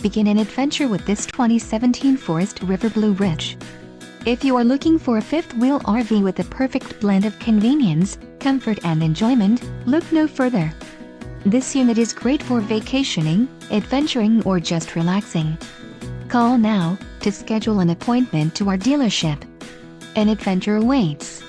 Begin an adventure with this 2017 Forest River Blue Ridge. If you are looking for a fifth-wheel RV with the perfect blend of convenience, comfort and enjoyment, look no further. This unit is great for vacationing, adventuring or just relaxing. Call now to schedule an appointment to our dealership. An adventure awaits.